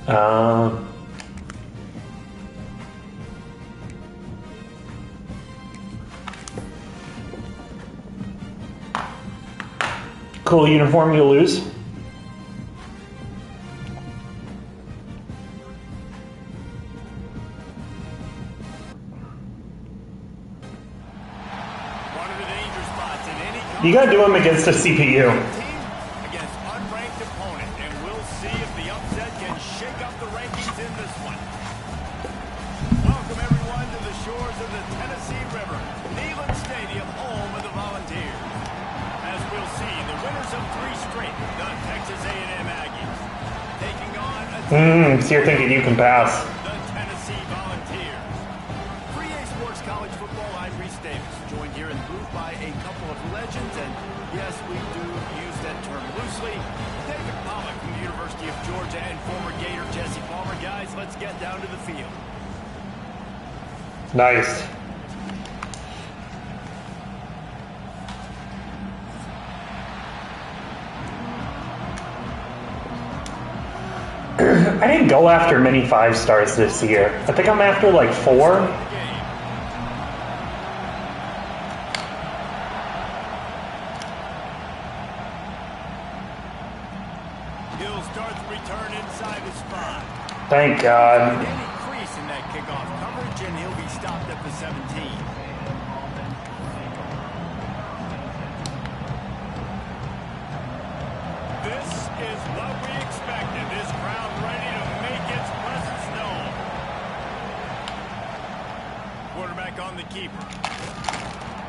Uh, cool uniform, you lose. You gotta do him against a CPU. Against unranked opponent, and we'll see if the upset can shake up the rankings in this one. Welcome everyone to the shores of the Tennessee River, Neyland Stadium, home of the Volunteers. As we'll see, the winners of 3 straight, the Texas A&M Aggies, taking on a So you're thinking you can pass. the Tennessee Volunteers. 3A Sports College Football, I'm Reese Davis, joined here in the booth by a couple of legends, and yes, we do use that term loosely. David Pollock from the University of Georgia and former Gator Jesse Palmer. Guys, let's get down to the field. Nice. I didn't go after many 5 stars this year. I think I'm after like 4. He'll start the return inside the spot. Thank God. Any crease in that kickoff coverage, and he'll be stopped at the 17. This is what we expected. This crowd ready to make its presence known. Quarterback on the keeper.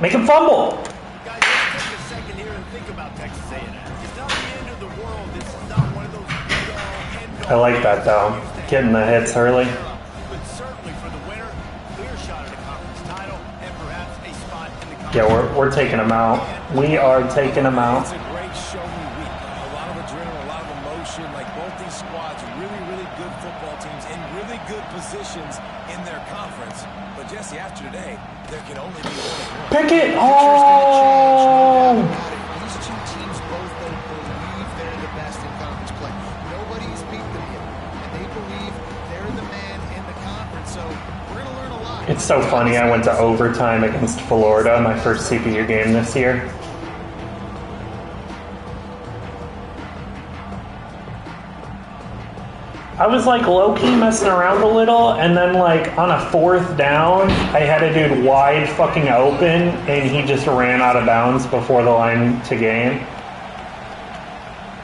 Make him fumble. Guys, let's take a second here and think about Texas A&M. It's not the end of the world. This is not one of those be-all, end-all I like that though. Getting the hits early. but certainly for the winner, clear shot at a conference title and perhaps a spot in the conference. Yeah, we're taking them out. We are taking them out. It's a great show me week. A lot of adrenaline, a lot of emotion. Like both these squads, really, really good football teams in really good positions in their conference. But Jesse, after today, there can only be one. Pick it. Oh. These 2 teams both believe they're the best in conference play. Nobody's beat them yet, and they believe they're the man in the conference. So we're going to learn a lot. It's so funny. I went to overtime against Florida, my first CPU game this year. I was like low-key messing around a little, and then like on a 4th down, I had a dude wide fucking open, and he just ran out of bounds before the line to gain.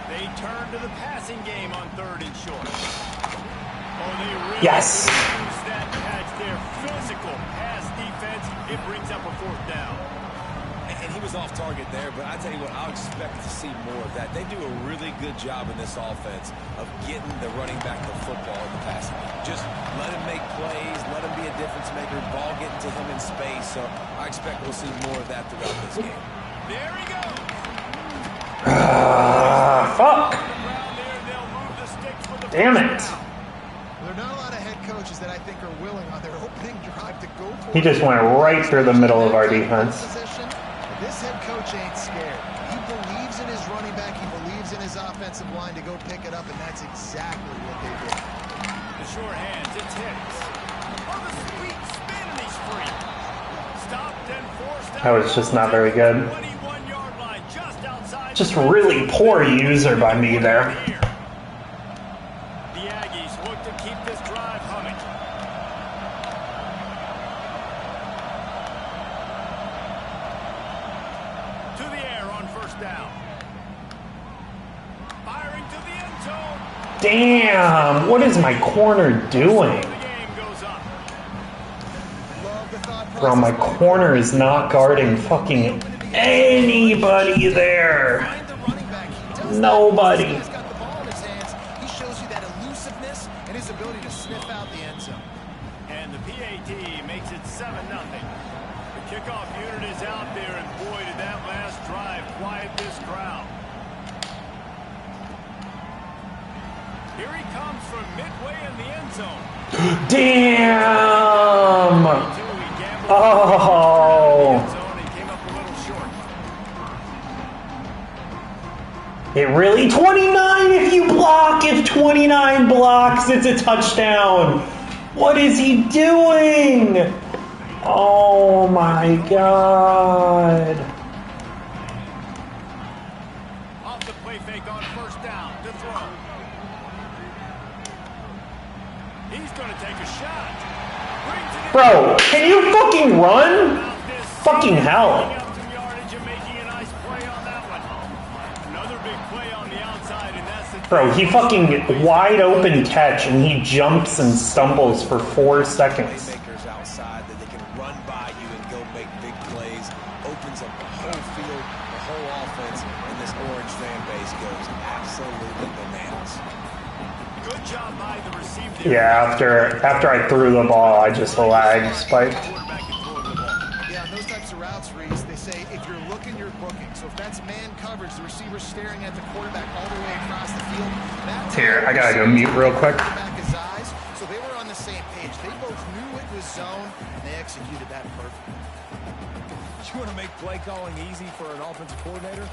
They turn to the passing game on 3rd and short. Oh, they really Yes. use that patch there. Physical pass defense. It brings up a 4th down. And he was off target there, but I tell you what, I'll expect to see more of that. They do a really good job in this offense of getting the running back the football in the passing game. Just let him make plays, let him be a difference maker, ball getting to him in space. So I expect we'll see more of that throughout this game. There he goes. Fuck. Around there, they'll move the sticks with the Damn it. There are not a lot of head coaches that I think are willing on their opening drive to go for He just went right through the middle of our defense. Position. This head coach ain't scared. He believes in his running back. He believes in his offensive line to go pick it up, and that's exactly what they did. The short hands, it's Hicks. On the sweet spin, and he's free. Stopped and forced out. That was just not very good. 21-yard line, just outside. Just really poor user by me there. The Aggies look to keep this drive humming. To the air on 1st down. Firing to the end zone. Damn, what is my corner doing? The game goes up. Love the thought process. Bro, my corner is not guarding fucking anybody there. Find the running back. He does that. Nobody. He's got the ball in his hands. He shows you that elusiveness and his ability to sniff out the end zone. And the PAT makes it 7-0. The kickoff unit is out there, and boy, did that last drive quiet this crowd. Here he comes from midway in the end zone. Damn! He gambled Oh! in the end zone and came up a little short. It really 29 if you block. If 29 blocks, it's a touchdown. What is he doing? Oh my god. Off the play fake on first down to throw. He's going to take a shot. Brings it in. Bro, can you fucking run? Fucking hell. Bro, he fucking wide open catch and he jumps and stumbles for 4 seconds. Makers outside that they can run by you and go make big plays. Opens up the whole field, the whole offense, and this Orange fan base goes absolutely bananas. Good job by the receiver. Yeah, after I threw the ball, I just lagged, spiked. Yeah, those types of routes, Reese, they say if you're looking, you're booking. So if that's man coverage, the receiver's staring at the quarterback all the way across the field. Here, I gotta go mute real quick. His eyes, so they were on the same page. They both knew it was zone, and they executed that perfectly. You want to make play calling easy for an offensive coordinator?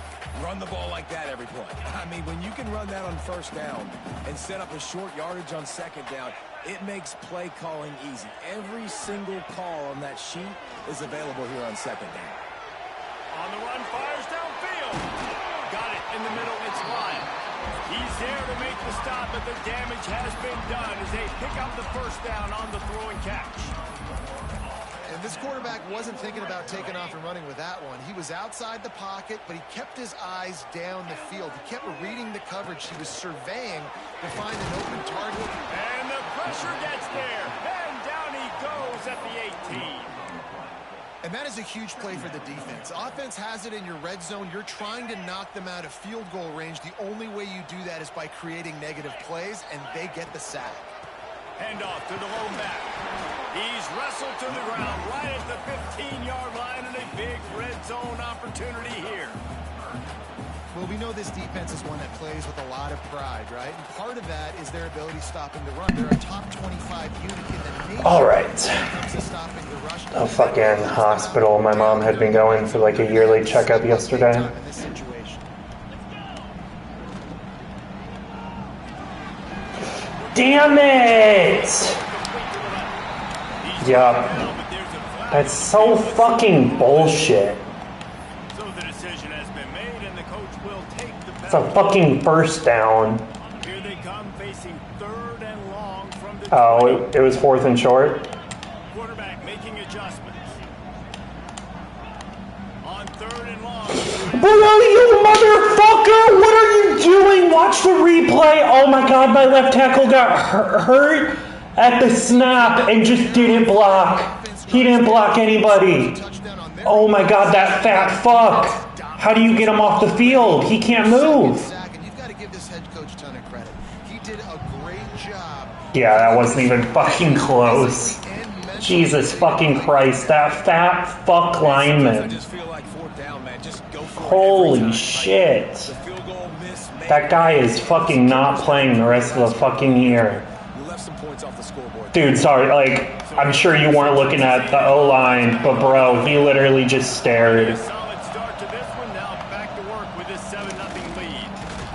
Run the ball like that every play. I mean, when you can run that on first down and set up a short yardage on second down, it makes play calling easy. Every single call on that sheet is available here on second down. On the run, fires downfield. Got it in the middle, it's Lyon. He's there to make the stop, but the damage has been done as they pick up the first down on the throwing catch. And this quarterback wasn't thinking about taking off and running with that one. He was outside the pocket, but he kept his eyes down the field. He kept reading the coverage. He was surveying to find an open target. And the pressure gets there. And down he goes at the 18. And that is a huge play for the defense. Offense has it in your red zone. You're trying to knock them out of field goal range. The only way you do that is by creating negative plays, and they get the sack. Handoff to the lone back. He's wrestled to the ground right at the 15-yard line, and a big red zone opportunity here. Well, we know this defense is one that plays with a lot of pride, right? And part of that is their ability stopping the run. They're a top 25 unit in the nation. All right. When it comes to stopping the rush. A fucking hospital. My mom had been going for like a yearly checkup yesterday. In this situation. Damn it! Yup. That's so fucking bullshit. So the decision has been made, and the coach will take the It's a fucking first down. Here they come, facing third and long from the Oh, it was 4th and short? quarterback making adjustments. On third and long. Bro, you motherfucker! What are you doing? Watch the replay. Oh my god, my left tackle got hurt at the snap and just didn't block. He didn't block anybody. Oh my god, that fat fuck. How do you get him off the field? He can't move. And you've got to give this head coach a ton of credit. He did a great job. Yeah, that wasn't even fucking close. Jesus fucking Christ, that fat fuck I lineman. just feel like fourth down, man. Just go for it every Holy time. shit. The field goal miss, man. That guy is fucking not playing the rest of the fucking year. You left some points off the scoreboard. Dude, sorry, like, I'm sure you weren't looking at the O-line, but bro, he literally just stared. Solid start to this one. Now back to work with this 7-0 lead.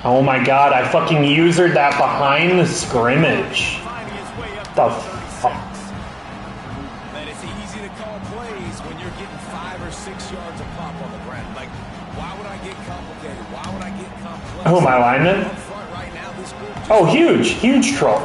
Oh my god, I fucking usered that behind the scrimmage. Finding his way up The to fuck? 36. Man, it's easy to call plays when you're getting 5 or 6 yards of pop on the ground. Like, why would I get complicated? Why would I get complex? Oh, my lineman? Up front right now, this group just Oh, huge troll.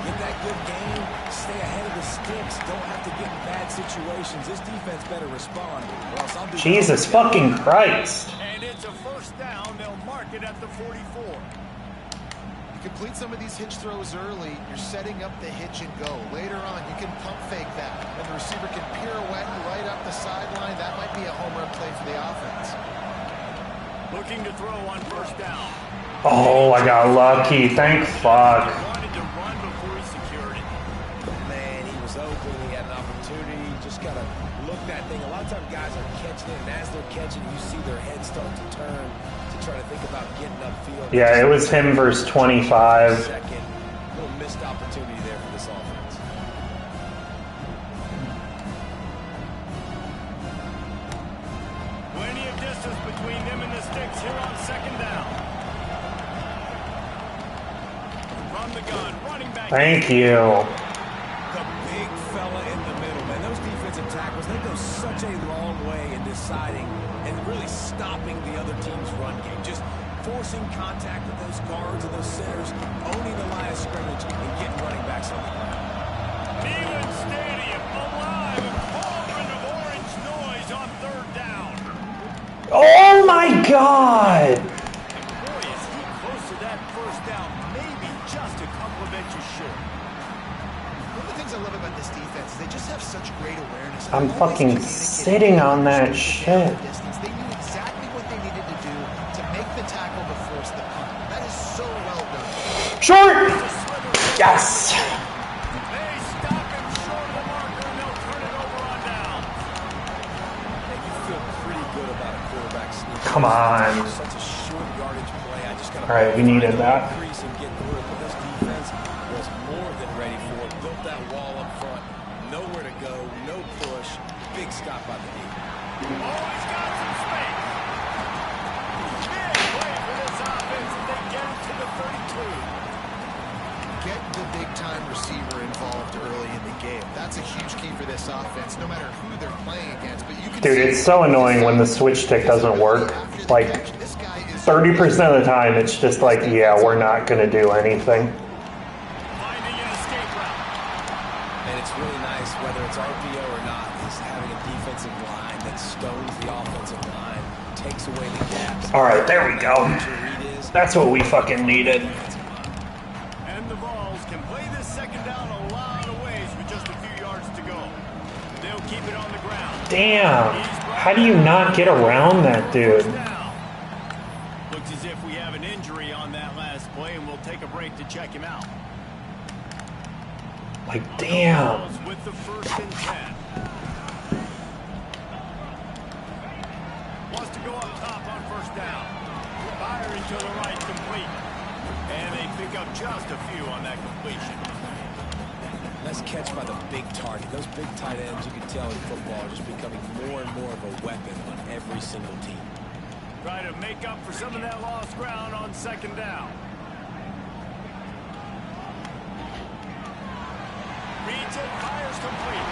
get that good game, stay ahead of the sticks, don't have to get in bad situations. This defense better respond, or else I'll do Jesus fucking Christ. And it's a first down. They'll mark it at the 44. You complete some of these hitch throws early, you're setting up the hitch and go. Later on, you can pump fake that, and the receiver can pirouette right up the sideline. That might be a home run play for the offense. Looking to throw on first down. Oh, I got lucky. Thank fuck. Wanted to run before he secured it. Man, he was open, he had an opportunity, you just gotta look that thing. A lot of times guys are catching it, and as they're catching, you see their head start to turn to try to think about getting upfield. Yeah, it was him versus 25. Second, little missed opportunity there for this offense. Plenty of distance between them and the sticks here on second down. From the gun, running back. Thank you. The big fella in the middle, man. Those defensive tackles, they go such a long way in deciding and really stopping the other team's run game. Just forcing contact with those guards and those centers, owning the line of scrimmage, and getting running backs on the ground. Neyland Stadium alive and cauldron of orange noise on third down. Oh my God! Boy, is he close to that first down. Maybe just a couple of inches short. One of the things I love about this defense is they just have such great awareness. I'm fucking sitting on that shit. They knew exactly what they needed to do to make the tackle to force the punt. That is so well done. Short! Yes! They stop him short of the marker and they'll turn it over on down. You feel pretty good about a quarterback sneak. Come on. Such a short yardage play. I just gotta All right, we needed that. increase and get through it. But this defense was more than ready for it. Built that wall up front. Nowhere to go. No push. Big stop by the D. Always got some space. Big play for this offense as they get it to the 32. Get the big-time receiver involved early in the game. That's a huge key for this offense, no matter who they're playing against. But you can Dude, it's so annoying when the switch stick doesn't work. Like, 30% of the time, it's just like, yeah, we're not going to do anything. Finding an escape route. And it's really nice, whether it's RPO or not, is having a defensive line that stones the offensive line, takes away the gaps. All right, there we go. That's what we fucking needed. And the Vols can play this second down a lot of ways with just a few yards to go. They'll keep it on the ground. Damn. How do you not get around that dude? Now, looks as if we have an injury on that last play, and we'll take a break to check him out. Like, damn. Vols with the 1st and 10. Wants to go up top on 1st down. Firing to the right, complete. And they pick up just a few on that completion. Nice catch by the big target. Those big tight ends, you can tell in football, are just becoming more and more of a weapon on every single team. Try to make up for some of that lost ground on 2nd down. Reads it, fires complete.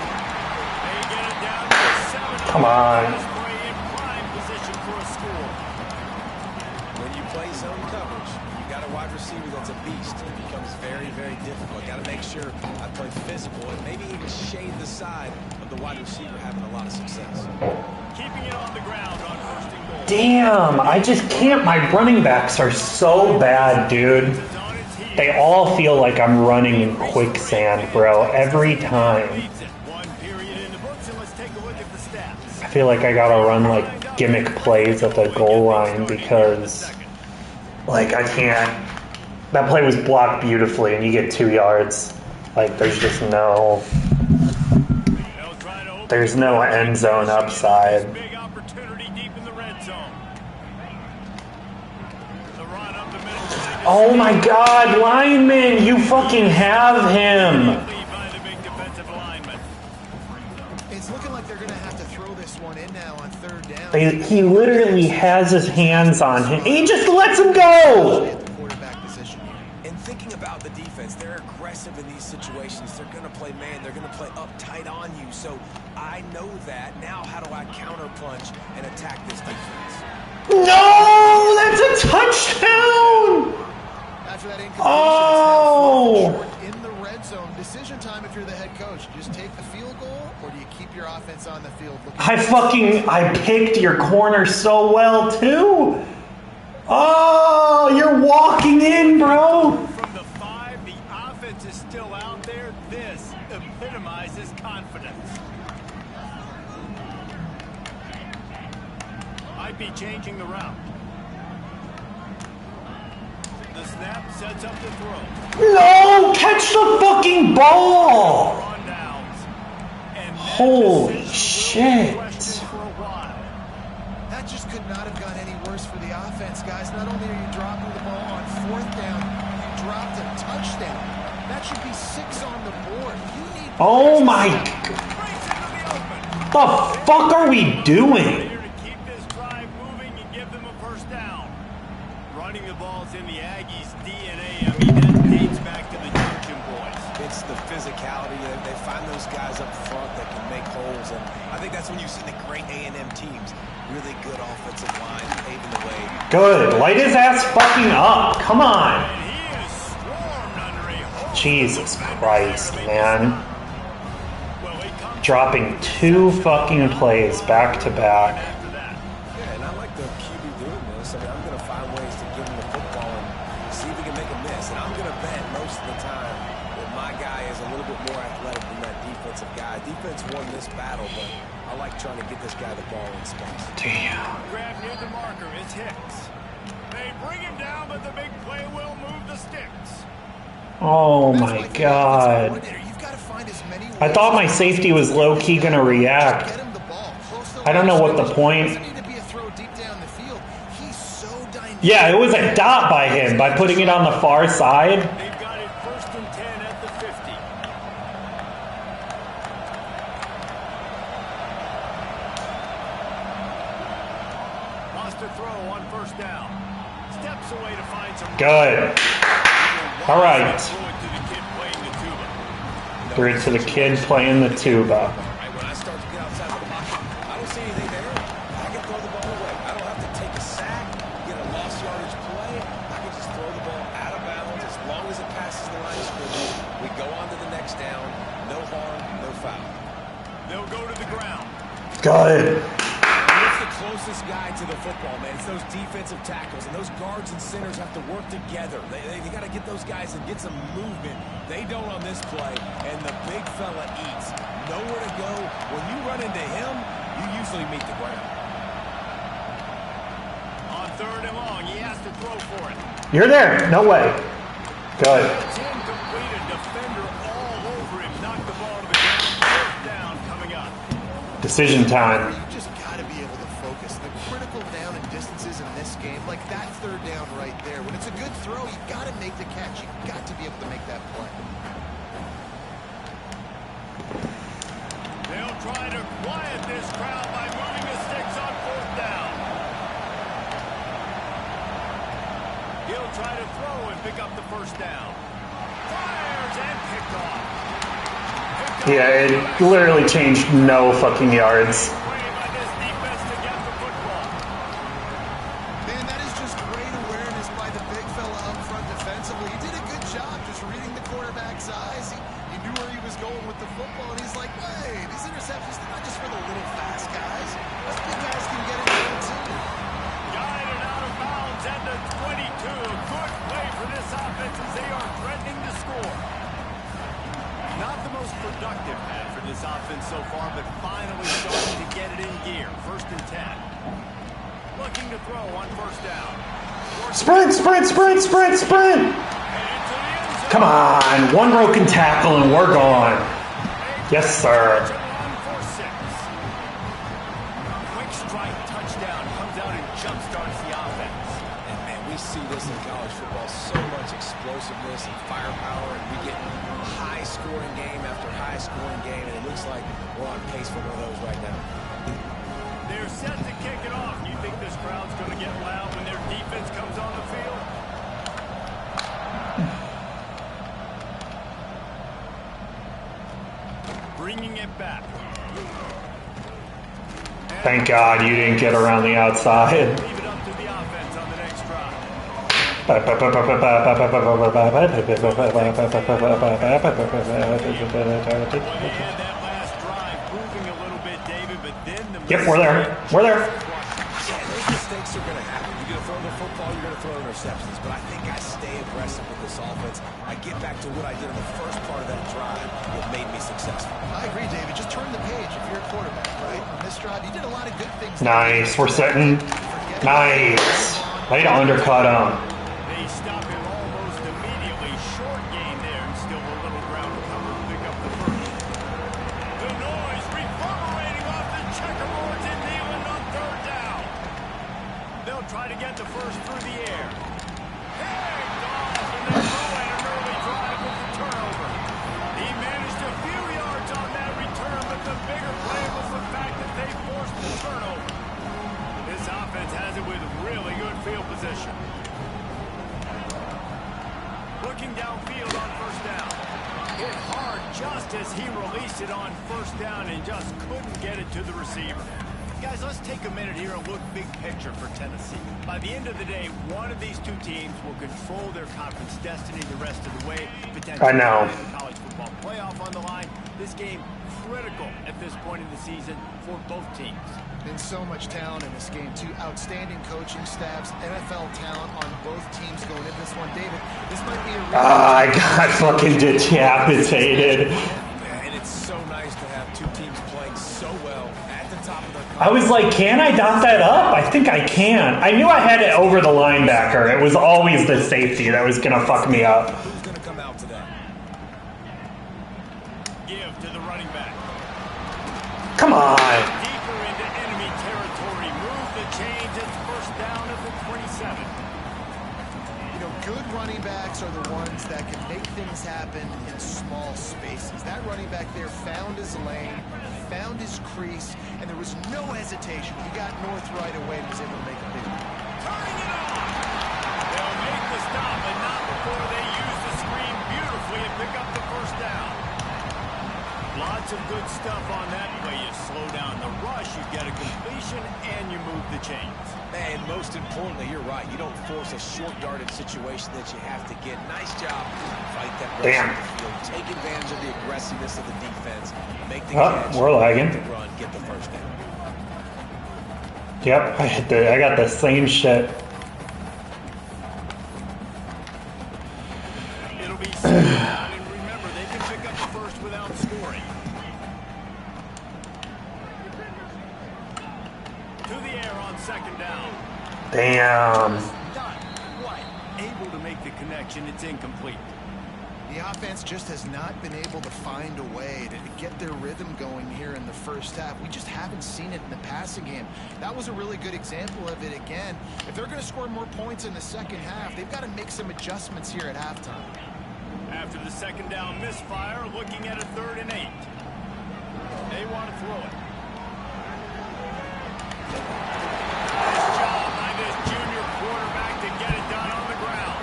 They get it down to 7. Come on. Play in prime position for a score. When you play zone coverage, you got a wide receiver that's a beast. It becomes very, very difficult. Got to make sure I play physical and maybe even shade the side of the wide receiver having a lot of success. Keeping it on the ground on 1st and goal. Damn, I just can't. My running backs are so bad, dude. It's on its heels. They all feel like I'm running in quicksand, bro, every time. Leads it. 1 period in the books, and let's take a look at the stats. I feel like I gotta run like gimmick plays at the goal line because, like, I can't. That play was blocked beautifully, and you get 2 yards. Like, there's just no. They'll try to open There's no end zone upside. Big opportunity deep in the red zone. The run up the middle. Oh my God, lineman, you fucking have him. Lead by the big defensive lineman. It's looking like they're going to have to throw this one in now on 3rd down. He literally has his hands on him. He just lets him go. At the quarterback position here. And thinking about the defense, they're aggressive in these situations. They're going to play man. They're going to play uptight on you. So I know that. Now how do I counterpunch and attack this defense? No, that's a touchdown. After that incompletion, Oh. it's now 4th and short in the red zone. Decision time if you're the head coach. You just take the field goal, or do you keep your offense on the field? I picked your corner so well, too. Oh, you're walking in, bro. From the 5, the offense is still out there. This epitomizes confidence. Might be changing the route. The snap sets up the throw. No, catch the fucking ball. On downs. And that Holy decision will be shit. questioned for a while. That just could not have gone any worse for the offense, guys. Not only are you dropping the ball on 4th down, you dropped a touchdown. That should be 6 on the board. You need. Oh my. Breaks into the open. The fuck are we doing? Here to keep this drive moving and give them a 1st down. Running the ball's in the Aggies' DNA. I mean, that dates back physicality. They find those guys up front that can make holes, and I think that's when you see the great A&M teams. Really good offensive line, paving the way. Good. Light his ass fucking up. Come on. And he is swarmed under a host Jesus of Christ, defenders. man. Well, he comes Dropping 2 fucking plays back to back. after that. Yeah, and I like the QB doing this. I mean, I'm going to find ways to give him the football and see if he can make a miss. And I'm going to bet most of the time that my guy is a little bit more athletic than that defensive guy. Defense won this battle, but I like trying to get this guy the ball in space. Damn. Grab near the marker. It's Hicks. They bring him down, but the big play will move the sticks. Oh my god. You've got to find as many I ways thought my to safety was low-key gonna react. get him the ball. Close to I don't know what the line. point- Doesn't need to be a throw deep down the field. He's so dynamic. Yeah, it was a dot by him by putting it on the far side. They've got it 1st and 10 at the 50. Lost a throw on 1st down. Steps away to find some. Good. All right. Throw it to the kid playing the tuba. Threw it to the kid playing the tuba. Right when I start to get outside the pocket, I don't see anything there. I can throw the ball away. I don't have to take a sack, get a lost yardage play. I can just throw the ball out of bounds as long as it passes the line of scrimmage. We go on to the next down. No harm, no foul. They'll go to the ground. Good. It's the closest guy to the football, man. It's those defensive tackles, and those guards and centers have to work together. They got to get those guys and get some movement. They don't on this play, and the big fella eats. Nowhere to go. When you run into him, you usually meet the ground. On 3rd and long, he has to throw for it. You're there. No way. Good. It's incomplete. A defender all over him. Knocked the ball to the ground. 4th down coming up. Decision time. You just got to be able to focus. The critical down and distances in this game, like that 3rd down right there. When it's a good throw, you got to make the catch. You got to be able to make that play. They'll try to quiet this crowd by moving the sticks on 4th down. He'll try to throw and pick up the 1st down. Fires and picked off. Yeah, it literally changed no fucking yards. Way by this defense to get the football. Man, that is just great awareness by the big fella up front defensively. He did a good job just reading the quarterback's eyes. He knew where he was going with the football, and he's like, wait, these interceptions, they're not just for the little fast guys. Those big guys can get it done too. Guided out of bounds at the 22. Good play for this offense as they are threatening to score. Not the most productive half for this offense so far, but finally starting to get it in gear. 1st and 10. Looking to throw on 1st down. Sprint, sprint, sprint, sprint, sprint. And into the end zone. Come on. One broken tackle and we're gone. Yes, sir. Run for 6. Quick strike touchdown comes out and jumpstarts the offense. And man, we see this in college football, so much explosiveness and firepower, and we get high-scoring game after high-scoring game, and it looks like we're on pace for one of those right now. They're set to kick it off. You think this crowd's going to get loud when their defense comes on the field? Bringing it back. Thank God you didn't get around the outside. Leave it up to the offense on the next drive. Well, you had that last drive moving a little bit, David, but then the Yep, we're there. We're there. Yeah, those mistakes are going to happen. You're going to throw the football, you're going to throw interceptions, but I think I stay aggressive with this offense. I get back to what I did in the first part of that drive that made me successful. I agree, David. Just turn the page if you're a quarterback, right? On this drive, you did a lot of good things. Nice. We're setting. Nice. Way to undercut him. They stop him almost immediately. Short gain there and still a little ground to cover to pick up the 1st. The noise reverberating off the checkerboards in Neyland on 3rd down. They'll try to get the 1st through the air. Picked off and they throw in an early drive with the turnover. He managed a few yards on that return, but the bigger play was the fact that they forced the turnover. This offense has it with really good field position. Looking downfield on 1st down. hit hard just as he released it on first down and just couldn't get it to the receiver. Guys, let's take a minute here and look big picture for Tennessee. By the end of the day, one of these two teams will control their conference destiny the rest of the way. Potentially I know. the college football playoff on the line. This game critical at this point in the season for both teams. Been so much talent in this game, too. Outstanding coaching staffs, NFL talent on both teams going into this one. David, this might be a I got fucking decapitated. And it's so nice to have two teams playing so well at the top of their I was like, can I dot that up? I think I can. I knew I had it over the linebacker. It was always the safety that was going to fuck me up. Who's going to come out today? Give to the running back. Come on. Deeper into enemy territory. Move the chains. It's first down at the 27. You know, good running backs are the ones that can make things happen in small spaces. That running back there found his lane, found his crease, and there was no hesitation. He got north right away and was able to make a big one. Turning it on. They'll make the stop, but not before they use the screen beautifully and pick up the first down. Lots of good stuff on that play. You slow down the rush, you get a completion, and you move the chains. And most importantly, you're right. You don't force a short yardage situation that you have to get. Nice job. Fight that rush Damn. in the field. Take advantage of the aggressiveness of the defense. Make the Oh, catch. we're lagging. Get the run. Get the first down. Yep, I got the same shit. It'll be second down, and remember, they can pick up the first without scoring. To the air on second down. Damn. Not quite able to make the connection. It's incomplete. The offense just has not been able to find a way to get their rhythm going here in the first half. We just haven't seen it in the passing game. That was a really good example of it again. If they're going to score more points in the second half, they've got to make some adjustments here at halftime. After the second down misfire, looking at a 3rd and 8. They want to throw it. Nice job by this junior quarterback to get it done on the ground.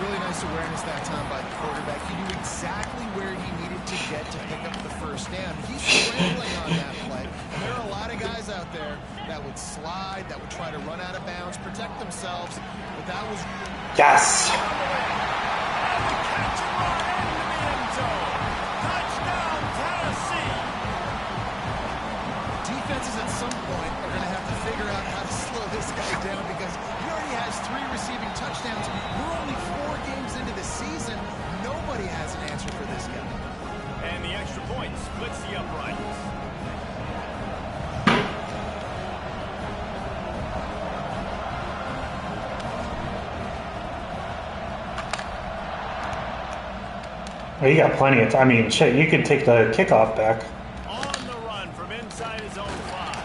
Really nice awareness that time by the quarterback. He knew exactly where he needed to get to pick up the first down. He's scrambling on that play. And there are a lot of guys out there that would slide, that would try to run out of bounds, protect themselves. But that was... Yes. Catch and run into the end zone. Touchdown, Tennessee. Defenses at some point are going to have to figure out how to slow this guy down because he already has 3 receiving touchdowns. We're only 4 games into the season. Nobody has an answer for this guy. And the extra point splits the uprights. Well, you got plenty of time. I mean, shit, you could take the kickoff back. On the run from inside his own 5.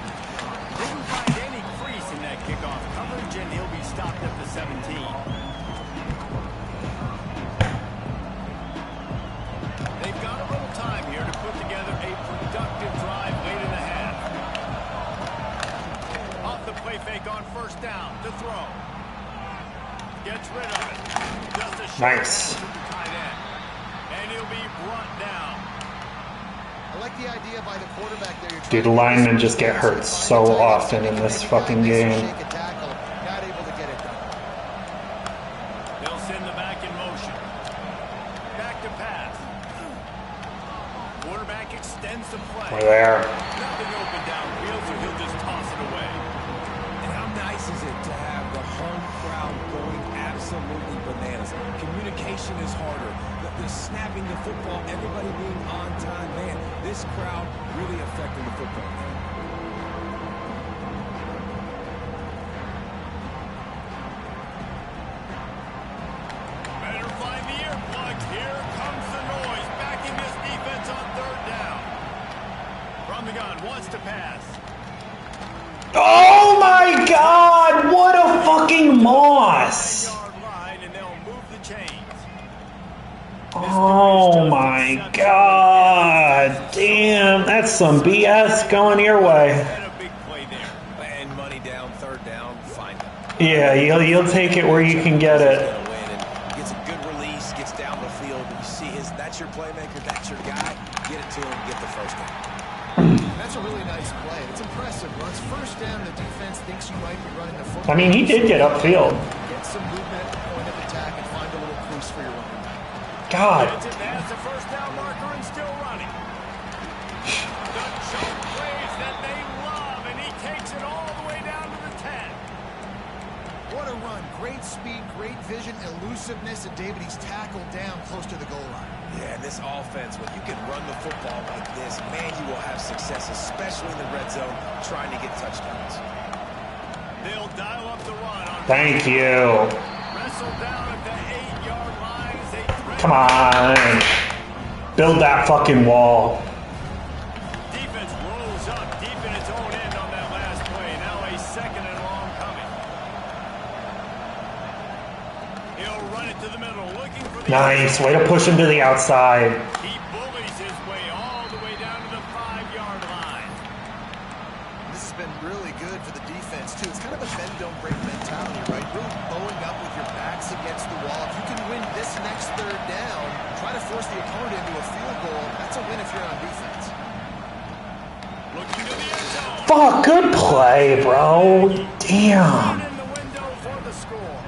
Didn't find any crease in that kickoff coverage, and he'll be stopped at the 17. They've got a little time here to put together a productive drive late in the half. Off the play fake on first down to throw. Gets rid of it. Just a short Nice. pass to the tight end. And he'll be brought down. I like the idea by the quarterback there. You're Dude, trying to linemen just get hurt so often in this fucking game. Shake a tackle, not able to get it done. They'll send the back in motion. Back to pass. Quarterback extends the play. We're there. Nothing open downfield, so he'll just toss it away. And how nice is it to have the home crowd going absolutely bananas? Communication is harder. The snapping the football, everybody being on time. Man, this crowd really affecting the football game. Better find the earplugs. Here comes the noise. Backing this defense on 3rd down. From the gun, wants to pass. Oh my god! What a fucking moss! 9-yard line, and they'll move the chains. Oh my god! Damn, that's some BS going your way. And a big play there. And money down, 3rd down, fine. Yeah, you'll take it where you can get it. Gonna win and gets a good release. Reese gets down the field, you see that's your playmaker, that's your guy. Get it to him, get the first down. That's a really nice play. It's impressive. Once first down, the defense thinks you might be running the football. I mean, he did get upfield. Get some movement at the point of attack and find a little crease for your running back. God. Has the first down marker and still running. The choke plays that they love, and he takes it all the way down to the 10. What a run. Great speed, great vision, elusiveness, and David, he's tackled down close to the goal line. Yeah, this offense, when you can run the football like this, man, you will have success, especially in the red zone, trying to get touchdowns. They'll dial up the run on Thank you. wrestle down at the 8-yard line as they Come on. Build that fucking wall. defense rolls up deep in its own end on that last play. Now a second and long coming. He'll run it to the middle, looking for the Nice. Way to push him to the outside. He bullies his way all the way down to the 5-yard line. This has been really good for the defense, too. It's kind of a bend-don't-break mentality, right? Really bowing up with your backs against the wall. If you can win this next third down, try to force the opponent into a field goal. That's a win if you're on defense. Looking to the end zone. Fuck, good play, bro. Damn. In the window for the score.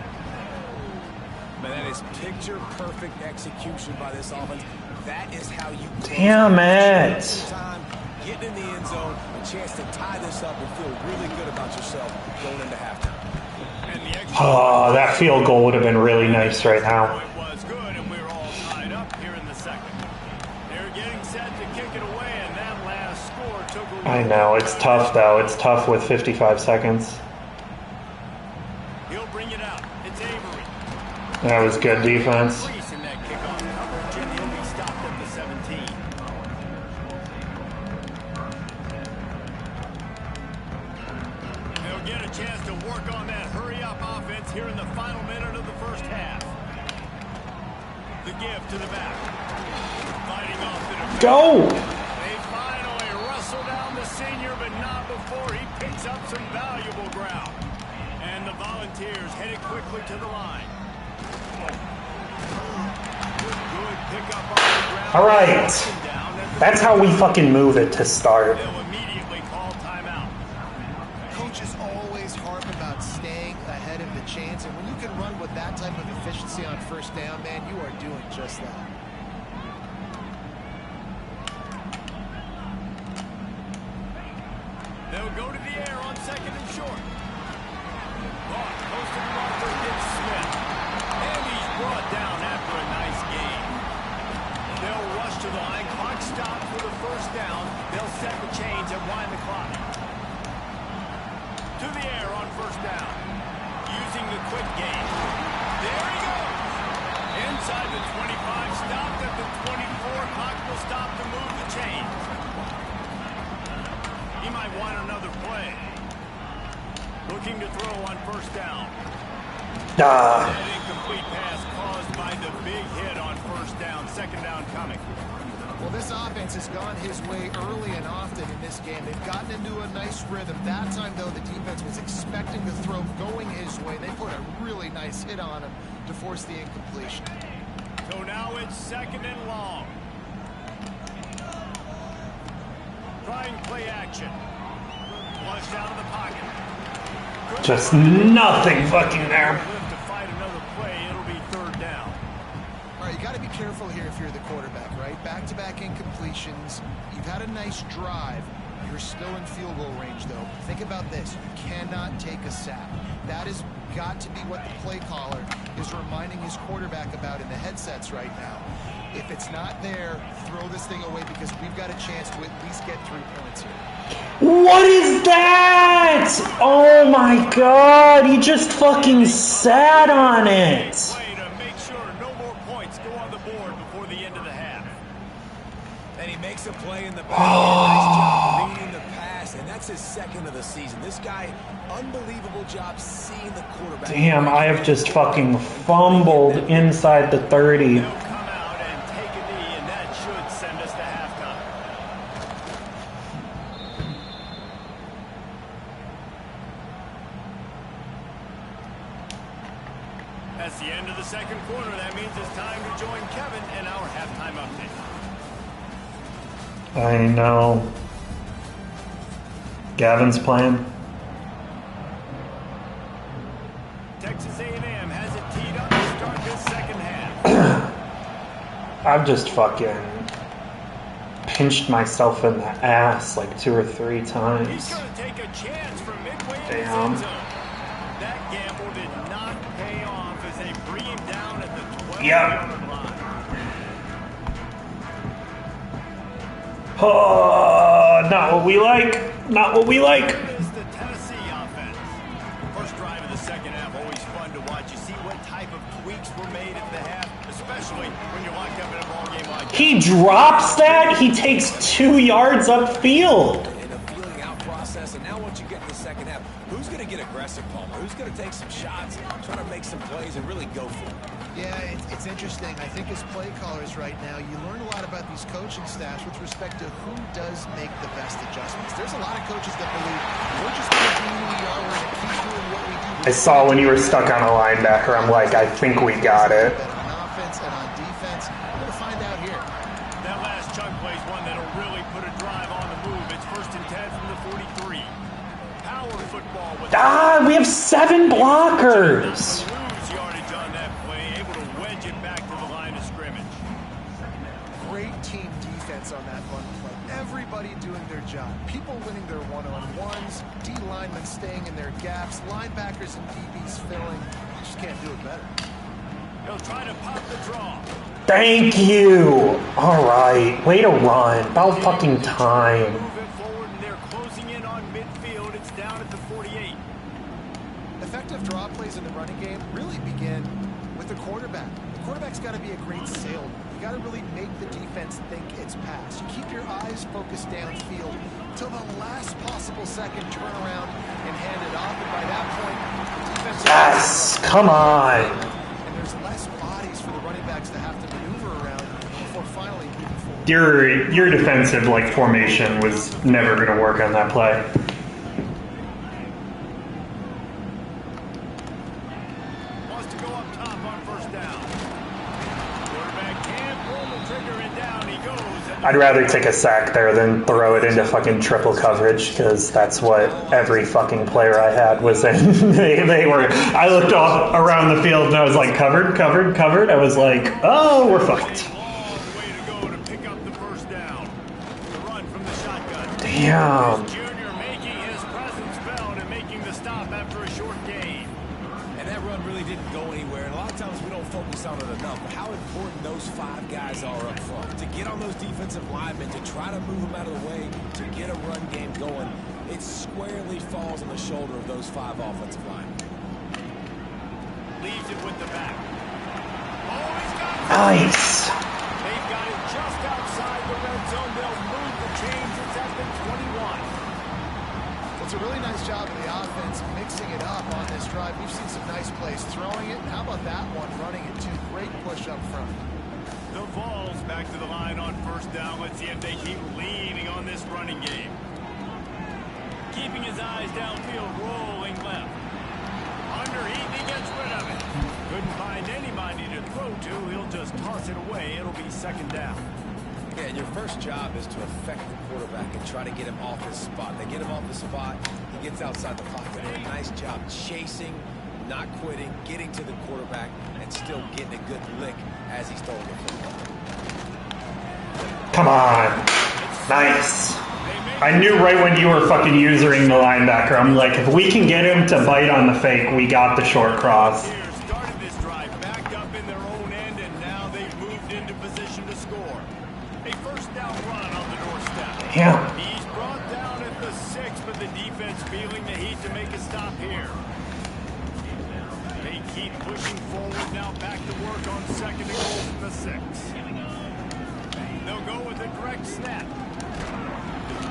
Man, that is picture-perfect execution by this offense. That is how you Damn it. time, getting in the end zone, a chance to tie this up and feel really good about yourself going into halftime. And the extra Oh, that field goal would have been really nice right now. point was good, and we're all tied up here in the second. They're getting set to kick it away, and that last score took a I know, it's tough though. It's tough with 55 seconds. He'll bring it out. It's Avery. That was good defense. Reese in that kickoff coverage, and he'll be stopped at the 17. They'll get a chance to work on that hurry-up offense here in the final minute of the first half. The give to the back. Fighting off the defense. Go! They finally wrestle down the senior, but not before he picks up some valuable ground. And the Volunteers headed quickly to the line. Good pickup on the ground. All right. That's how we fucking move it to start. They'll immediately call timeout. Coaches always harp about staying ahead of the chains, and when you can run with that type of efficiency on first down, man, you are doing just that. They'll go to the air on second and short. Ball posted marker gets Smith. And he's brought down after a nice game. They'll rush to the line. Clock stopped for the first down. They'll set the chains and wind the clock. To the air on first down. Using the quick game. There he goes. Inside the 25. Stopped at the 24. Clock will stop to move the chains. He might want another play. Looking to throw on first down. Ah. That incomplete pass caused by the big hit on first down. Second down coming. Well, this offense has gone his way early and often in this game. They've gotten into a nice rhythm. That time, though, the defense was expecting the throw going his way. They put a really nice hit on him to force the incompletion. So now it's second and long. Trying play action. Flushed out of the pocket. Just nothing fucking there. Lift to fight another play. It'll be third down. All right, you got to be careful here if you're the quarterback, right? Back-to-back incompletions. You've had a nice drive. You're still in field goal range, though. Think about this. You cannot take a sack. That has got to be what the play caller is reminding his quarterback about in the headsets right now. If it's not there, throw this thing away because we've got a chance to at least get 3 points here. What is that? Oh my god, he just fucking sat on it. Play to make sure no more points go on the board before the end of the half. And he makes a play in the back. Nice job reading the pass, and that's his second of the season. This guy, unbelievable job seeing the quarterback. Damn, I have just fucking fumbled inside the 30. They'll come out and take a knee, and that should send us to halftime. That's the end of the second quarter. That means it's time to halftime update. I know. Gavin's playing. Texas A&M has it teed up to start this second half. I've just fucking pinched myself in the ass like 2 or 3 He's times. going to take a chance from midway in his Damn. end zone. That gamble did not pay off as they bring him down at the 12-yard line. Oh, not what we like. Not what we like. Is the Tennessee offense. First drive of the second half, always fun to watch. You see what type of tweaks were made at the half, especially when you're locked up in a ball game like that. He drops that. He takes 2 yards upfield. In a feeling out process, and now once you get to the second half, who's going to get aggressive, Palmer? Who's going to take some shots, try to make some plays, and really go for it? Yeah, it's interesting. I think as play callers right now, you learn a lot about these coaching staffs with respect to who does make the best adjustments. There's a lot of coaches that believe we're just going to do who we are, we're going to keep doing what we do. I saw when you were stuck on a linebacker, I'm like, I think we got it. On offense and on defense, we're going to find out here. That last chunk play is one that'll really put a drive on the move. It's 1st and 10 from the 43. Power football with We have 7 blockers. lose yardage on that play, able to wedge it back to the line of scrimmage. Great team defense on that run play. Everybody doing their job. People winning their one-on-ones, D linemen staying in their gaps, linebackers and DBs filling. Just can't do it better. He'll try to pop the draw. Thank you. All right. Way to run. About fucking time. Moving forward, and they're closing in on midfield. It's down at the 48. Effective draw plays in the running game really begin with the quarterback. The quarterback's got to be a great salesman. You got to really make the defense think it's pass. You keep your eyes focused downfield till the last possible second, turn around and hand it off. And by that point, the defense... Yes. Come on. And there's less bodies for the running backs to have to maneuver around before finally moving forward. Your defensive formation was never going to work on that play. Wants to go up top on first down. Quarterback can't pull the trigger, and down he goes. I'd rather take a sack there than throw it into fucking triple coverage, because that's what every fucking player I had was in. they were. I looked all around the field and I was like, covered. I was like, oh, we're fucked. Long way to go to pick up the first down. The run from the shotgun. Damn. Junior making his presence felt and making the stop after a short gain. And that run really didn't go anywhere. And a lot of times we don't focus on it enough. But how important those 5 guys are up front. To get on those defensive linemen, to try to move them out of the way, to get a run game going, it squarely falls on the shoulder of those 5 offensive linemen. Leaves it with the back. Oh, he's got it. Nice. They've got it just outside the red zone. They'll move the chains. It's at the 21. It's a really nice job of the offense mixing it up on this drive. We've seen some nice plays throwing it. How about that one running it too? Great push up front. The Vols back to the line on first down. Let's see if they keep leaning on this running game. Keeping his eyes downfield, rolling left. Underneath, he gets rid of it. Couldn't find anybody to throw to. He'll just toss it away. It'll be second down. Yeah, and your first job is to affect the quarterback and try to get him off his spot. They get him off the spot, he gets outside the pocket. A nice job chasing, not quitting, getting to the quarterback, and still getting a good lick as he's throwing the football. Come on. Nice. I knew right when you were fucking using the linebacker, I'm like, if we can get him to bite on the fake, we got the short cross. Started this drive backed up in their own end, and now they've moved into position to score. A first down run on the doorstep. Yeah. He's brought down at the 6, but the defense feeling the heat to make a stop here. They keep pushing forward now, back to work on second and goal from the 6. They'll go with a direct snap.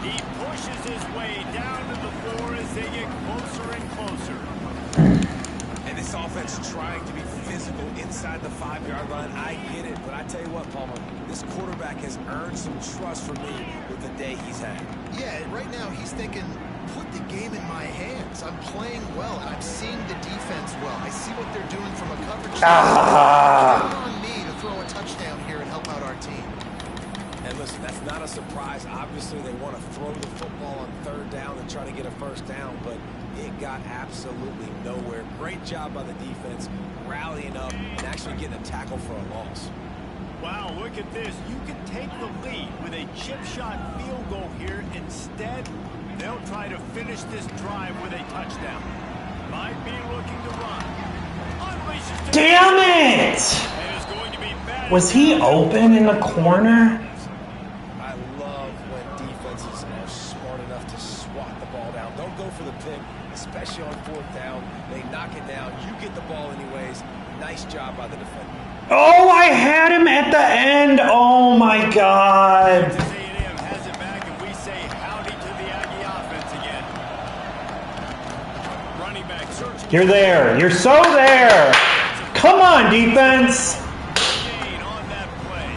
He pushes his way down to the floor as they get closer and closer. And this offense trying to be physical inside the 5-yard line. I get it, but I tell you what, Palmer, this quarterback has earned some trust from me with the day he's had. Yeah, right now he's thinking, put the game in my hands. I'm playing well, and I'm seeing the defense well. I see what they're doing from a coverage standpoint. It's on me to throw a touchdown here and help out our team. listen, that's not a surprise. Obviously, they want to throw the football on third down and try to get a first down, but it got absolutely nowhere. Great job by the defense, rallying up and actually getting a tackle for a loss. Wow, look at this. You can take the lead with a chip shot field goal here. Instead, they'll try to finish this drive with a touchdown. Might be looking to run. Unleashes. Damn it! Was he open in the corner? I love when defenses are smart enough to swat the ball down. Don't go for the pick, especially on fourth down. They knock it down. You get the ball anyways. Nice job by the defender. Oh, I had him at the end. Oh my God. Texas A&M has it back, and we say howdy to the Aggie offense again. Running back searching. You're there. You're so there. Come on, defense. Gain on that play.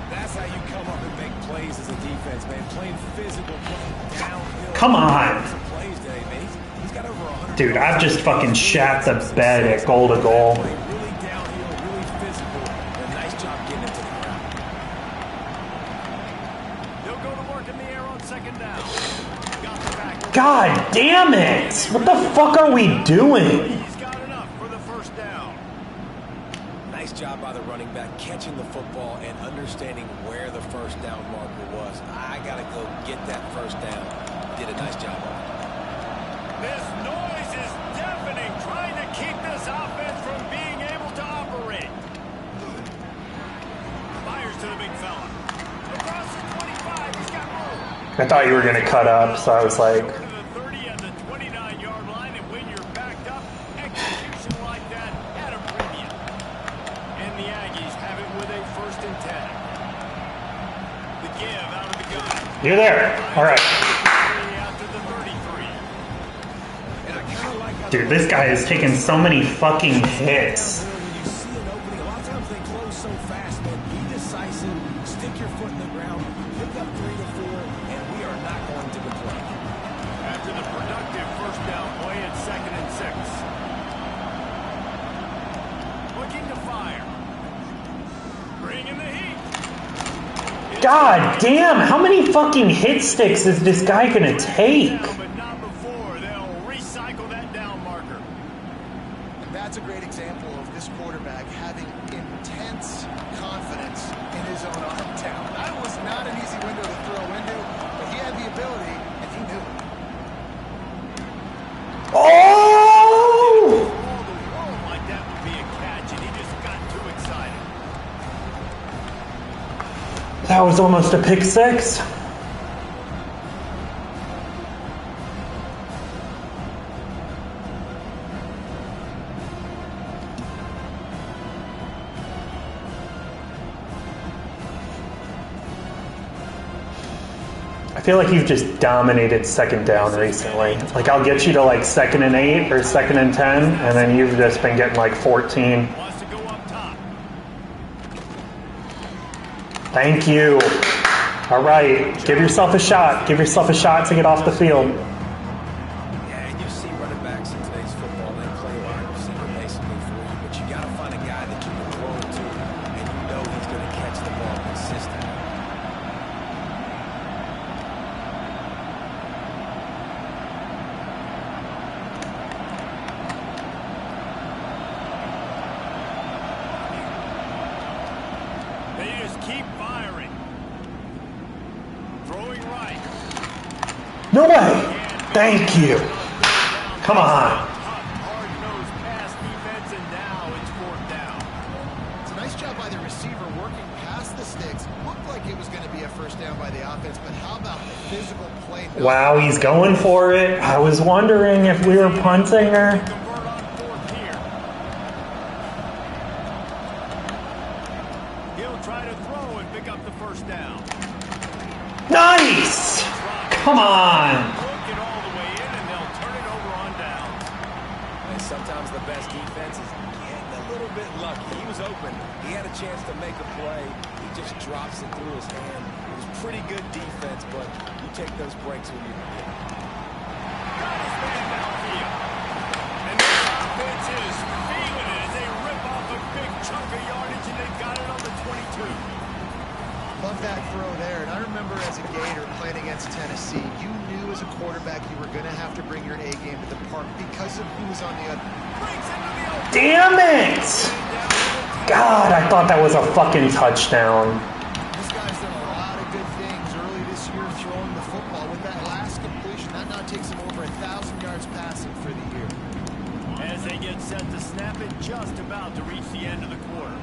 That's how you come up and make plays as a defense, man. Playing physical, playing downhill. Come on. Some plays today, man. He's got over 100. Dude, I've just fucking shat the bed at goal to goal. Really downhill, really physical. A nice job getting it to the ground. They'll go to work in the air on second down. Got the back. God damn it. What the fuck are we doing? He's got enough for the first down. Nice job by the running back catching the football and understanding where the first down marker was. I got to go get that first down. Did a nice job of it. This noise is deafening, trying to keep this offense from being able to operate. Fires to the big fella. Across the 25, he's got room. I thought you were going to cut up, so I was like, To the 30 at the 29-yard line, and when you're backed up, execution like that at a premium. And the Aggies have it with a 1st and 10. The give out of the gun. you're there. All right. Out to the 33. And I kind of like how Dude, this guy is taking so many fucking hits. when you see an opening, a lot of times they close so fast, man. Be decisive, stick your foot in the ground, pick up 3 to 4, and we are not going to complain. After the productive first down play at 2nd and 6. Looking to fire. Bringing the heat. God damn, how many fucking hit sticks is this guy going to take? But not before. They'll recycle that down marker. And that's a great example of this quarterback having intense confidence in his own arm talent. That was not an easy window to throw into, but he had the ability, and he knew it. Oh! All the world like that would be a catch, and he just got too excited. That was almost a pick six. I feel like you've just dominated second down recently. Like, I'll get you to like 2nd and 8 or 2nd and 10, and then you've just been getting like 14. Wants to go up top. Thank you. All right, give yourself a shot. Give yourself a shot to get off the field. Yeah, and you see running backs in today's football, they play wide receiver basically for you, but you got to find a guy that you can throw it to, and you know he's going to catch the ball consistently. They just keep firing. Throwing right. No way. Thank you. Come on. Hard-nosed pass defense, and now it's 4th down. It's a nice job by the receiver working past the sticks. Looked like it was going to be a first down by the offense, but how about the physical play? Wow, he's going for it. I was wondering if we were punting or... Convert on 4th here. He'll try to throw and pick up the first down. Nice! Come on. Hook it all the way in, and they'll turn it over on down. And sometimes the best defense is getting a little bit lucky. He was open. He had a chance to make a play. He just drops it through his hand. It was pretty good defense, but you take those breaks when you can get it. Got his man downfield. And this offense is feeling it as they rip off a big chunk of yardage, and they got it on the 22. Love that throw there, and I remember as a Gator playing against Tennessee, you knew as a quarterback you were going to have to bring your A game to the park because of who was on the other. Damn it! God, I thought that was a fucking touchdown. This guy's done a lot of good things early this year throwing the football. With that last completion, that now takes him over 1,000 yards passing for the year. As they get set to snap it, just about to reach the end of the quarter.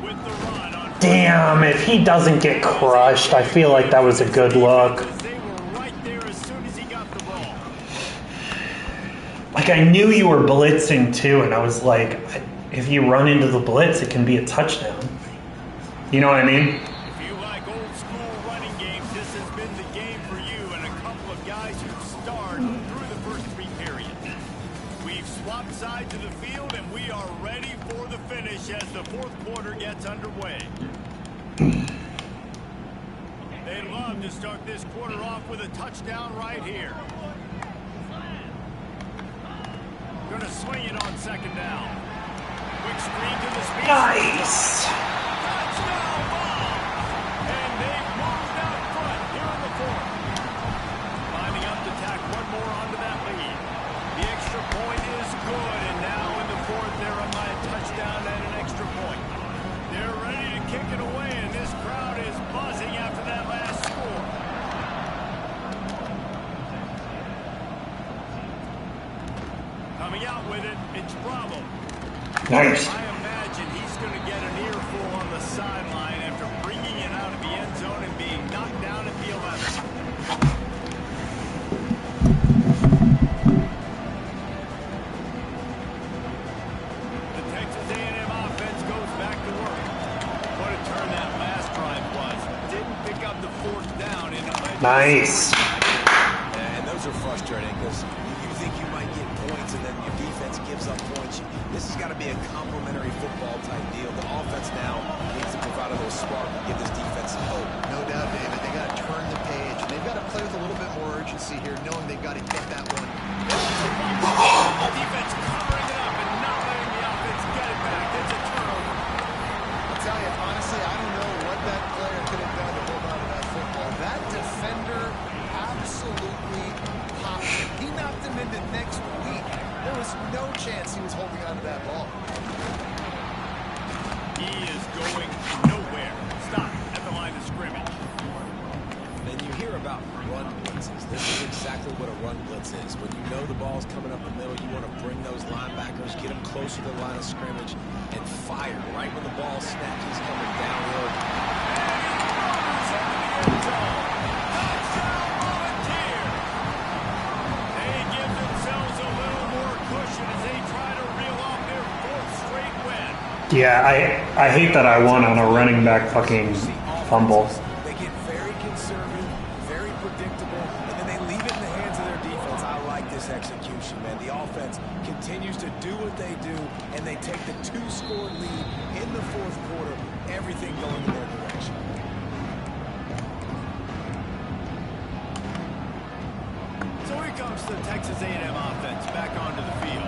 With the run on. Damn, if he doesn't get crushed, I feel like that was a good look. They were right there as soon as he got the ball. Like, I knew you were blitzing too, and I was like, if you run into the blitz, it can be a touchdown. You know what I mean? If you like old school running games, this has been the game for you and a couple of guys who starred through the first 3 periods. We've swapped sides of the field, and we are ready for the finish as the 4th quarter gets underway. They love to start this quarter off with a touchdown right here. Going to swing it on 2nd down. Quick screen to the speed. Nice. Touchdown ball. And they've moved out front here in the 4th. Lining up to tack one more onto that lead. The extra point is good, and now in the 4th, they're up by a touchdown and an extra point. They're ready to kick it away, and this crowd is buzzing after that last score. Coming out with it, it's Bravo. Nice. I imagine he's going to get an earful on the sideline after bringing it out of the end zone and being knocked down at the 11. The Texas A&M offense goes back to work. What a turn that last drive was. Didn't pick up the 4th down in a Nice. And those are frustrating because you think you might get points and then your defense gives up points. This has got to be a complementary football type deal. The offense now needs to provide a little spark and give this defense some hope. No doubt, David. They got to turn the page. They've got to play with a little bit more urgency here, knowing they've got to get that one. The defense covering it up and not letting the offense get it back. It's a turnover. I'll tell you, honestly, I don't know what that player could have done to hold on to that football. That defender absolutely popped him. He knocked him into next week. There was no chance he was holding on to that ball. He is going nowhere. Stop at the line of scrimmage. And you hear about run blitzes. This is exactly what a run blitz is. When you know the ball's coming up the middle, you want to bring those linebackers, get them closer to the line of scrimmage, and fire right when the ball snaps. He's coming downhill. Touchdown Volunteer! They give themselves a little more cushion as they try to reel off their 4th straight win. Yeah, I hate that I won on a running back fucking fumble. They get very conservative, very predictable, and then they leave it in the hands of their defense. I like this execution, man. The offense continues to do what they do, and they take the 2-score lead in the 4th quarter, everything going in their direction. So here comes the Texas A&M offense back onto the field.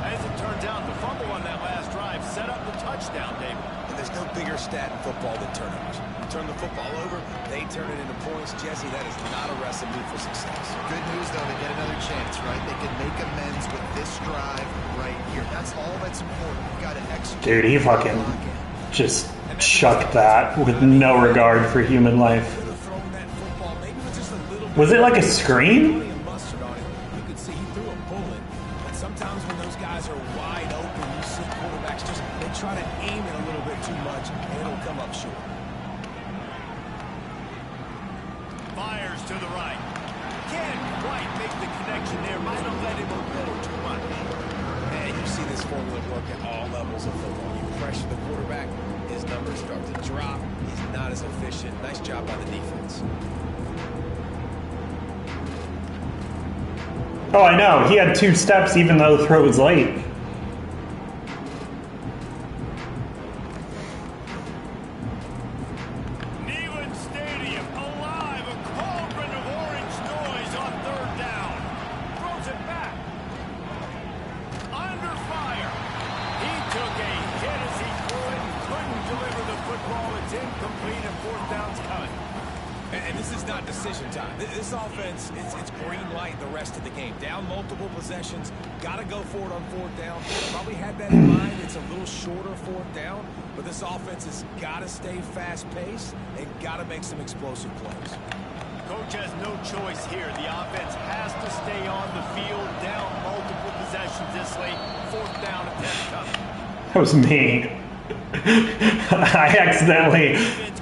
As it turns out, the fumble on that last drive set up the touchdown, David. And there's no bigger stat in football than turnovers. You turn the football over, they turn it into points. Jesse, that is not a recipe for success. Good news, though, they get another chance, right? They can make amends with this drive right here. That's all that's important. You've got to execute. Dude, he fucking just chucked that with no regard for human life. Could have thrown that football maybe with just a little bit Was it like a screen? of mustard on it. You could see he threw a bullet. But sometimes when those guys are wide open, you see quarterbacks just, they try to aim it a little bit too much, and it'll come up short. Fires to the right. Can't quite make the connection there. Might have let him go too much. And you see this formula work at all levels of football. You pressure the quarterback, his numbers start to drop. He's not as efficient. Nice job by the defense. Oh, I know. He had 2 steps even though the throw was late. Neyland Stadium alive. A cauldron of orange noise on 3rd down. Throws it back. Under fire. He took a hit as he threw it and couldn't deliver the football And this is not decision time. This offense, it's green light the rest of the game. Down multiple possessions, got to go for it on fourth down. Probably had that in mind. It's a little shorter fourth down, but this offense has got to stay fast-paced and got to make some explosive plays. Coach has no choice here. The offense has to stay on the field, down multiple possessions this late. Fourth down attempt coming. That was me.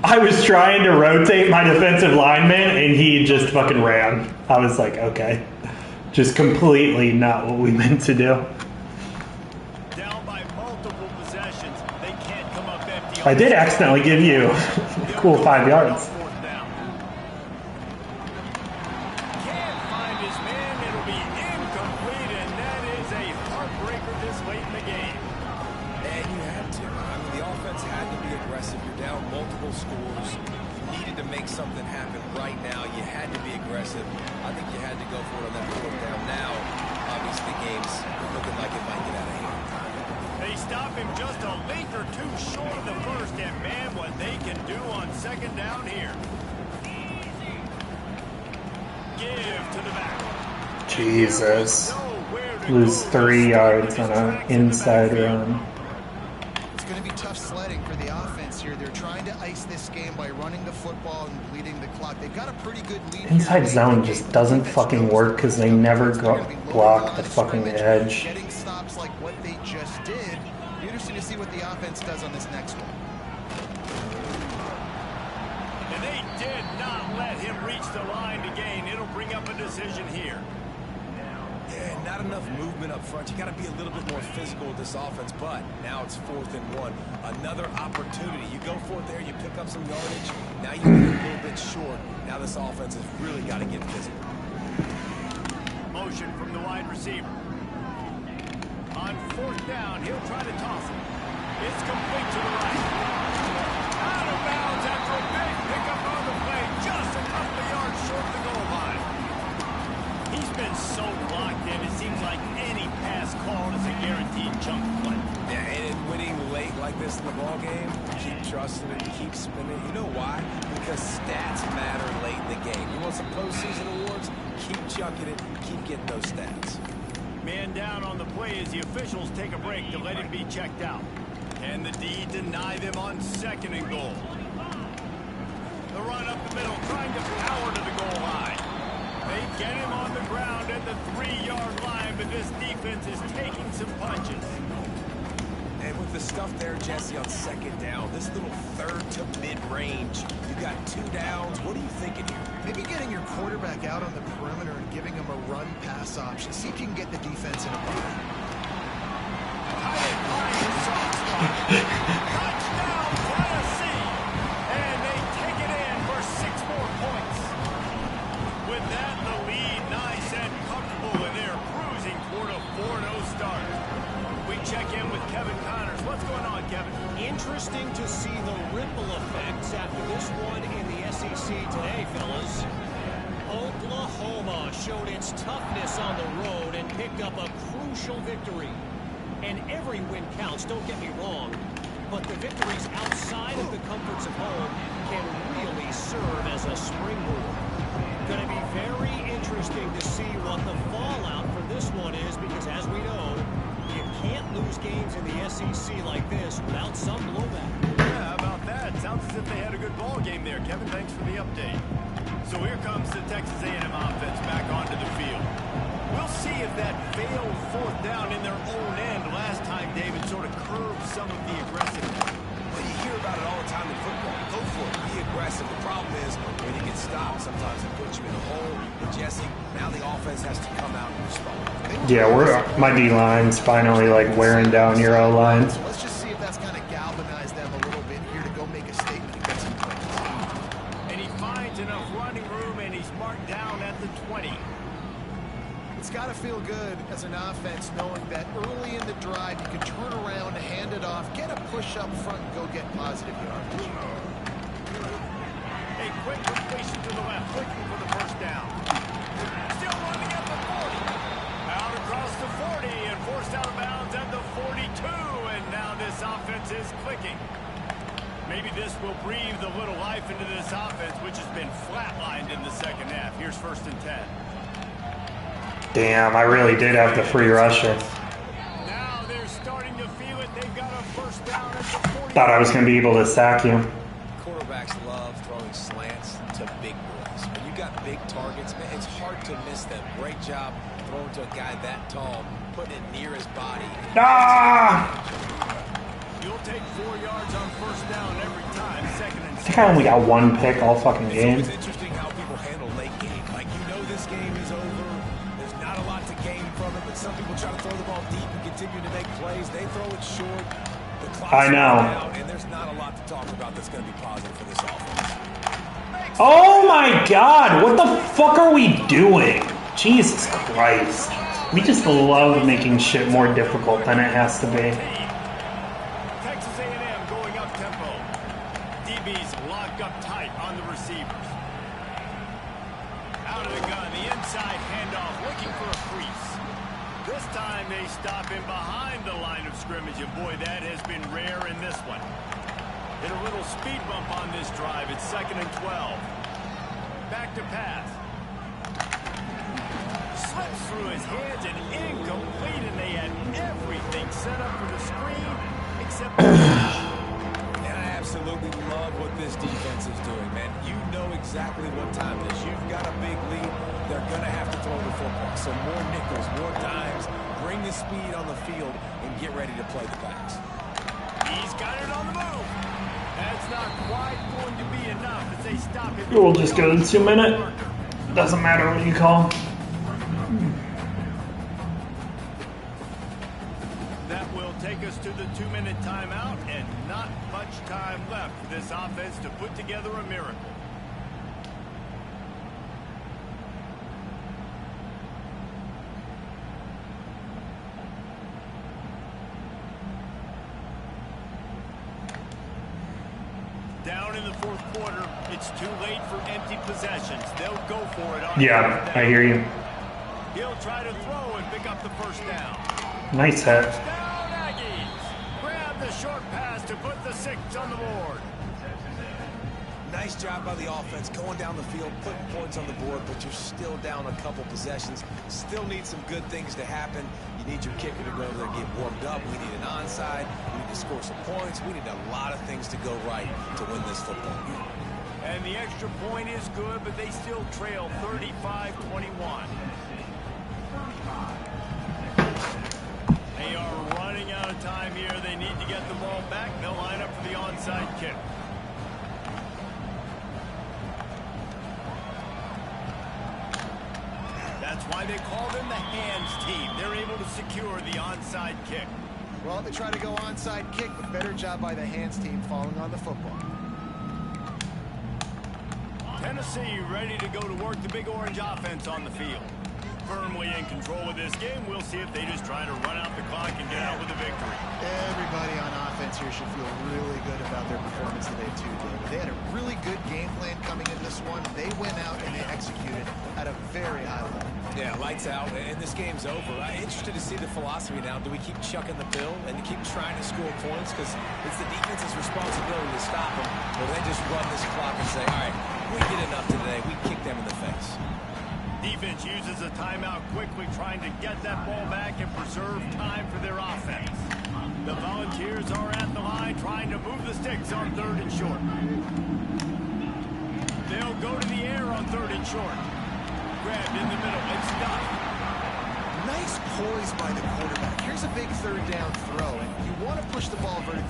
I was trying to rotate my defensive lineman and he just fucking ran. I was like, okay. Just completely not what we meant to do. Down by multiple possessions. They can't come up empty. I did accidentally give you a cool 5 yards. Can't find his man. It'll be incomplete, and that is a heartbreaker this late in the game. And you had to. I mean, the offense had to be aggressive. You're down multiple scores. You needed to make something happen right now. You had to be aggressive. I think you had to go for it on that fourth down. Now, obviously, the game's looking like it might get out of hand. They stop him just a length or two short of the first, and man, what they can do on second down here. Give to the back. Jesus. Lose 3 yards on an inside run. It's going to be tough sledding for the offense here. They're trying to ice this game by running the football and bleeding the clock. They've got a pretty good lead. Inside zone just doesn't fucking work because they never block the fucking edge. Getting stops like what they just did. Be interesting to see what the offense does on this next one. And they did not let him reach the line to gain. It'll bring up a decision here. Yeah, not enough movement up front. You got to be a little bit more physical with this offense, but now it's 4th and 1. Another opportunity. You go for it there, you pick up some yardage. Now you get a little bit short. Now this offense has really got to get physical. Motion from the wide receiver. On 4th down, he'll try to toss it. It's complete to the right. Out of bounds after a big pickup on the play. Just a couple of yards short of the goal line. He's been so locked in, it seems like any pass called is a guaranteed chunk play. Yeah, and winning late like this in the ball game, keep trusting it, keep spinning. You know why? Because stats matter late in the game. You want some postseason awards? Keep chucking it, keep getting those stats. Man down on the play as the officials take a break to let him be checked out. Can the D deny them on 2nd and goal? The run up the middle, trying to power to the goal line. They get him on the ground at the 3-yard line, but this defense is taking some punches. And with the stuff there, Jesse, on 2nd down, this little 3rd to mid-range, you got 2 downs. What are you thinking here? Maybe getting your quarterback out on the perimeter and giving him a run-pass option. See if you can get the defense in a bind. Touchdown, Tennessee! And they take it in for 6 more points. With that, the lead nice and comfortable, and they're cruising toward a 4-0 start. We check in with Kevin Connors. What's going on, Kevin? Interesting to see the ripple effects after this one in the SEC today, fellas. Oklahoma showed its toughness on the road and picked up a crucial victory. And every win counts, don't get me wrong, but the victories outside of the comforts of home can really serve as a springboard. Going to be very interesting to see what the fallout from this one is, because as we know, you can't lose games in the SEC like this without some blowback. Yeah, how about that? Sounds as if they had a good ball game there. Kevin, thanks for the update. So here comes the Texas A&M offense back onto the field. We'll see if that failed 4th down in their own end last time, David, sort of curved some of the aggressiveness. Well, you hear about it all the time in football. Go for it. Be aggressive. The problem is when you get stopped, sometimes it puts you in a hole. But Jesse, now the offense has to come out and respond. Yeah, my D-line's finally like wearing down your O-line. So let's just see if that's kind of galvanized them a little bit here to go make a statement against some points. And he finds enough running room, and he's marked down at the 20. It's got to feel good as an offense knowing that early in the drive you can turn around, hand it off, get a push up front, and go get positive yardage. A quick completion to the left, looking for the first down. Still running at the 40. Out across the 40 and forced out of bounds at the 42. And now this offense is clicking. Maybe this will breathe a little life into this offense, which has been flatlined in the second half. Here's 1st and 10. Damn, I really did have the free rusher. Now they're starting to feel it. They've got a 1st down at the 40. Thought I was going to be able to sack you. Quarterbacks love throwing slants to big boys. When you got big targets, man, it's hard to miss them. Great job throwing to a guy that tall, putting it near his body. You'll take 4 yards on 1st down every time. 2nd and 6. I think I only got 1 pick all fucking game. It's interesting how people handle late game. Like, you know this game is over. There's not a lot to gain from it, but some people try to throw the ball deep and continue to make plays. They throw it short. The clock's I know. down, and there's not a lot to talk about that's going to be positive for this offense. Oh my god, what the fuck are we doing? Jesus Christ. We just love making shit more difficult than it has to be. Texas A&M going up tempo. DBs locked up tight on the receivers. Out of the gun, the inside handoff, looking for a crease. This time they stop him behind the line of scrimmage, and boy, that has been rare in this one. Hit a little speed bump on this drive. It's 2nd and 12. Back to pass. Slips through his hands and incomplete, and they had everything set up for the screen except And I absolutely love what this defense is doing, man. You know exactly what time it is. You've got a big lead. They're going to have to throw the football. So more nickels, more dimes, bring the speed on the field, and get ready to play the pass. he's got it on the move. That's not quite going to be enough as they stop him. We'll just go to 2 minute. Doesn't matter what you call. That will take us to the 2-minute timeout, and not much time left for this offense to put together a miracle. Down in the 4th quarter, it's too late for empty possessions. They'll go for it on Yeah, I hear you. He'll try to throw and pick up the 1st down. Nice hit. Touchdown, Aggies! Grab the short pass to put the 6 on the board. Nice job by the offense going down the field, putting points on the board, but you're still down a couple possessions. Still need some good things to happen. You need your kicker to go over there and get warmed up. We need an onside. We need to score some points. We need a lot of things to go right to win this football game. And the extra point is good, but they still trail 35-21. They are running out of time here. They need to get the ball back. They'll line up for the onside kick. That's why they call them the hands team. They're able to secure the onside kick. Well, they try to go onside kick, but better job by the hands team falling on the football. Tennessee ready to go to work the Big Orange offense on the field. Firmly in control of this game. We'll see if they just try to run out the clock and get out with a victory. Everybody on offense here should feel really good about their performance today, too, David. They had a really good game plan coming in this one. They went out and they executed at a very high level. Yeah, lights out, and this game's over. I'm interested to see the philosophy now. Do we keep chucking the pill and keep trying to score points? Because it's the defense's responsibility to stop them. Or they just run this clock and say, all right, we did enough today. We kick them in the face. Defense uses a timeout quickly, trying to get that ball back and preserve time for their offense. The Volunteers are at the line, trying to move the sticks on 3rd and short. They'll go to the air on 3rd and short. Grabbed in the middle and stopped. Nice poise by the quarterback. Here's a big 3rd down throw, and you want to push the ball vertically.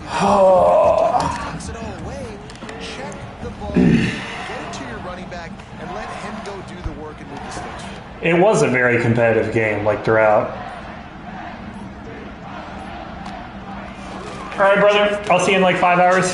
Takes it all away. Check the ball. Get it to your running back and let him go do the work and move the sticks. It was a very competitive game, like throughout. All right, brother. I'll see you in like 5 hours.